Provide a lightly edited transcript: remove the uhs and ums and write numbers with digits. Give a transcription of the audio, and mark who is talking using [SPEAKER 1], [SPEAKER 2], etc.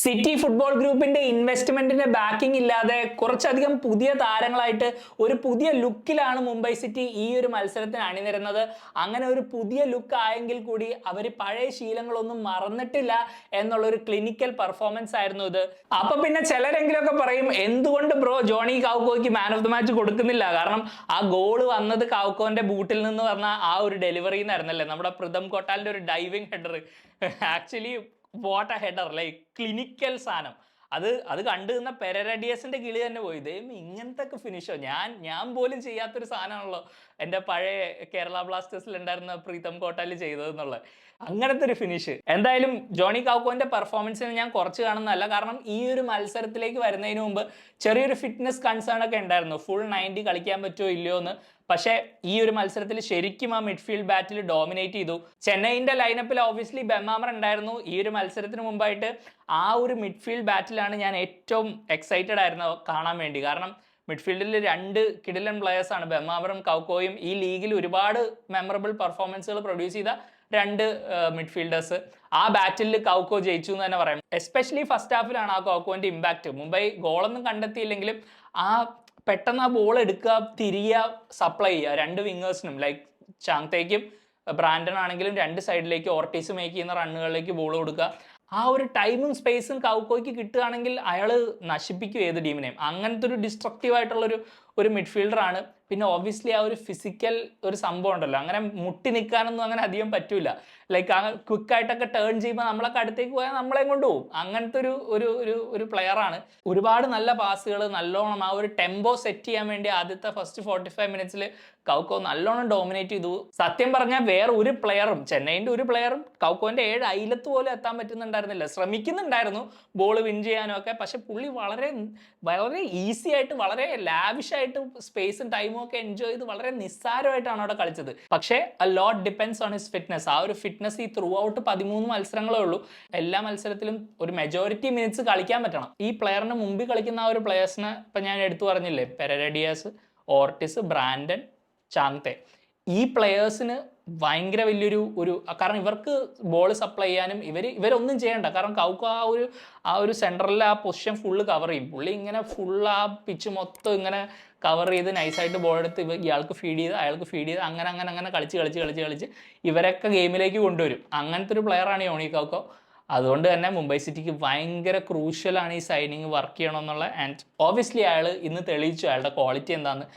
[SPEAKER 1] City football ഗ്രൂപ്പിന്റെ ഇൻവെസ്റ്റ്മെന്റിന്റെ backing ഇല്ലാതെ കുറച്ചധികം പുതിയ താരങ്ങളായിട്ട് ഒരു പുതിയ ലുക്കിലാണ് മുംബൈ സിറ്റി ഈ ഒരു മത്സരത്തിന് അണിനിരുന്നത്. അങ്ങനെ ഒരു പുതിയ ലുക്ക് ആയെങ്കിൽ കൂടി അവർ പഴയ ശീലങ്ങളൊന്നും മറന്നിട്ടില്ല എന്നുള്ള ഒരു ക്ലിനിക്കൽ പെർഫോമൻസ് ആയിരുന്നു ഇത്. അപ്പൊ പിന്നെ ചിലരെങ്കിലുമൊക്കെ പറയും, എന്തുകൊണ്ട് ബ്രോ ജോണി കൗക്കോയ്ക്ക് മാൻ ഓഫ് ദി മാച്ച് കൊടുക്കുന്നില്ല? കാരണം ആ ഗോള് വന്നത് കൗക്കോന്റെ ബൂട്ടിൽ നിന്ന് പറഞ്ഞ ആ ഒരു ഡെലിവറി എന്നായിരുന്നല്ലേ, നമ്മുടെ പ്രിതം കൊട്ടാലിന്റെ ഒരു diving header. Actually what A header, like clinical സാധനം. അത് കണ്ടു നിന്ന പെരഡിയസിന്റെ കിളി തന്നെ പോയി. ദൈവം ഇങ്ങനത്തെ ഒക്കെ ഫിനിഷോ, ഞാൻ പോലും ചെയ്യാത്തൊരു സാധനമാണല്ലോ എൻ്റെ പഴയ കേരള ബ്ലാസ്റ്റേഴ്സിൽ ഉണ്ടായിരുന്ന പ്രീതം കോട്ടാലി ചെയ്തതെന്നുള്ളത്. അങ്ങനത്തെ ഒരു ഫിനിഷ്. എന്തായാലും ജോണി കൗക്കോന്റെ പെർഫോമൻസിന് ഞാൻ കുറച്ച് കാണുന്നതല്ല, കാരണം ഈ ഒരു മത്സരത്തിലേക്ക് വരുന്നതിന് മുമ്പ് ചെറിയൊരു ഫിറ്റ്നസ് കൺസേൺ ഒക്കെ ഉണ്ടായിരുന്നു, ഫുൾ 90 കളിക്കാൻ പറ്റുമോ ഇല്ലയോ എന്ന്. പക്ഷേ ഈ ഒരു മത്സരത്തിൽ ശരിക്കും ആ മിഡ്ഫീൽഡ് ബാറ്റിൽ ഡോമിനേറ്റ് ചെയ്തു. ചെന്നൈയിന്റെ ലൈനപ്പിൽ ഒബ്വിയസ്ലി ബെമ്മാമർ ഉണ്ടായിരുന്നു. ഈ ഒരു മത്സരത്തിന് മുമ്പായിട്ട് ആ ഒരു മിഡ്ഫീൽഡ് ബാറ്റിലാണ് ഞാൻ ഏറ്റവും എക്സൈറ്റഡ് ആയിരുന്നത് കാണാൻ വേണ്ടി. കാരണം മിഡ്ഫീൽഡിൽ രണ്ട് കിടിലൻ പ്ലെയേഴ്സ് ആണ്, ബെമ്മാമറും കൗക്കോയും. ഈ ലീഗിൽ ഒരുപാട് മെമ്മറബിൾ പെർഫോമൻസുകൾ പ്രൊഡ്യൂസ് ചെയ്ത രണ്ട് മിഡ്ഫീൽഡേഴ്സ്. ആ ബാറ്റിൽ കൗക്കോ ജയിച്ചു എന്ന് തന്നെ പറയാം. എസ്പെഷ്യലി ഫസ്റ്റ് ഹാഫിലാണ് ആ കൗക്കോന്റെ ഇമ്പാക്ട്. മുംബൈ ഗോളൊന്നും കണ്ടെത്തിയില്ലെങ്കിലും ആ പെട്ടെന്ന് ആ ബോൾ എടുക്കുക, തിരിയുക, സപ്ലൈ ചെയ്യുക രണ്ട് വിങ്ങേഴ്സിനും, ലൈക്ക് ചാങ്തേക്കും ബ്രാൻഡൻ ആണെങ്കിലും രണ്ട് സൈഡിലേക്ക് ഓർട്ടീസ് മേക്ക് ചെയ്യുന്ന റണ്ണുകളിലേക്ക് ബോൾ കൊടുക്കുക. ആ ഒരു ടൈമും സ്പേസും കൗക്കോയ്ക്ക് കിട്ടുകയാണെങ്കിൽ അയാൾ നശിപ്പിക്കും ഏത് ടീമിനെയും. അങ്ങനത്തെ ഒരു ഡിസ്ട്രക്റ്റീവ് ആയിട്ടുള്ളൊരു മിഡ്ഫീൽഡറാണ്. പിന്നെ ഓബ്വിയസ്ലി ആ ഒരു ഫിസിക്കൽ ഒരു സംഭവം ഉണ്ടല്ലോ, അങ്ങനെ മുട്ടി നിൽക്കാനൊന്നും അങ്ങനെ അധികം പറ്റൂല. ലൈക്ക് ആ ക്വിക്കായിട്ടൊക്കെ ടേൺ ചെയ്യുമ്പോൾ നമ്മളൊക്കെ അടുത്തേക്ക് പോയാൽ നമ്മളെ കൊണ്ടുപോകും. അങ്ങനത്തെ ഒരു പ്ലെയറാണ്. ഒരുപാട് നല്ല പാസുകൾ, നല്ലോണം ആ ഒരു ടെമ്പോ സെറ്റ് ചെയ്യാൻ വേണ്ടി ആദ്യത്തെ ഫസ്റ്റ് 45 മിനിറ്റ്സിൽ കൗക്കോ നല്ലോണം ഡോമിനേറ്റ് ചെയ്തു. സത്യം പറഞ്ഞാൽ വേറെ ഒരു പ്ലെയറും, ചെന്നൈൻ്റെ ഒരു പ്ലെയറും കൗക്കോന്റെ 7 അയലത്ത് പോലും എത്താൻ പറ്റുന്നുണ്ടായിരുന്നില്ല. ശ്രമിക്കുന്നുണ്ടായിരുന്നു ബോൾ വിൻ ചെയ്യാനും ഒക്കെ, പക്ഷെ പുള്ളി വളരെ വളരെ ഈസി ആയിട്ട്, വളരെ ലാവിഷായിട്ട് സ്പേസും ടൈമും ഒക്കെ എൻജോയ് ചെയ്ത് വളരെ നിസ്സാരമായിട്ടാണ് അവിടെ കളിച്ചത്. പക്ഷേ a lot depends on his fitness. ആ ഒരു ഫിറ്റ്നസ് ഈ ത്രൂ ഔട്ട് 13 മത്സരങ്ങളേ ഉള്ളൂ. എല്ലാ മത്സരത്തിലും ഒരു മെജോറിറ്റി മിനിറ്റ്സ് കളിക്കാൻ പറ്റണം. ഈ പ്ലെയറിന് മുമ്പിൽ കളിക്കുന്ന ആ ഒരു പ്ലെയേഴ്സിനെ ഇപ്പം ഞാൻ എടുത്തു പറഞ്ഞില്ലേ, പെരഡിയസ്, ഓർട്ടിസ്, ബ്രാൻഡൻ, ചാങ്തെ. ഈ പ്ലെയേഴ്സിന് ഭയങ്കര വലിയൊരു കാരണം ഇവർക്ക് ബോൾ സപ്ലൈ ചെയ്യാനും ഇവരൊന്നും ചെയ്യണ്ട. കാരണം കൗക്കോ ആ ഒരു സെൻട്രലിൽ ആ പൊസിഷൻ ഫുള്ള് കവർ ചെയ്യും. പുള്ളി ഇങ്ങനെ ഫുൾ ആ പിച്ച് മൊത്തം ഇങ്ങനെ കവർ ചെയ്ത് നൈസായിട്ട് ബോൾ എടുത്ത് ഇയാൾക്ക് ഫീഡ് ചെയ്ത് അയാൾക്ക് ഫീഡ് ചെയ്ത് അങ്ങനെ കളിച്ച് ഇവരൊക്കെ ഗെയിമിലേക്ക് കൊണ്ടുവരും. അങ്ങനത്തെ ഒരു പ്ലെയറാണ് യോണി കൗക്കോ. അതുകൊണ്ട് തന്നെ മുംബൈ സിറ്റിക്ക് ഭയങ്കര ക്രൂഷ്യലാണ് ഈ സൈനിങ് വർക്ക് ചെയ്യണമെന്നുള്ള. ആൻഡ് ഓബ്വിയസ്ലി അയാൾ ഇന്ന് തെളിയിച്ചു അയാളുടെ ക്വാളിറ്റി എന്താണെന്ന്.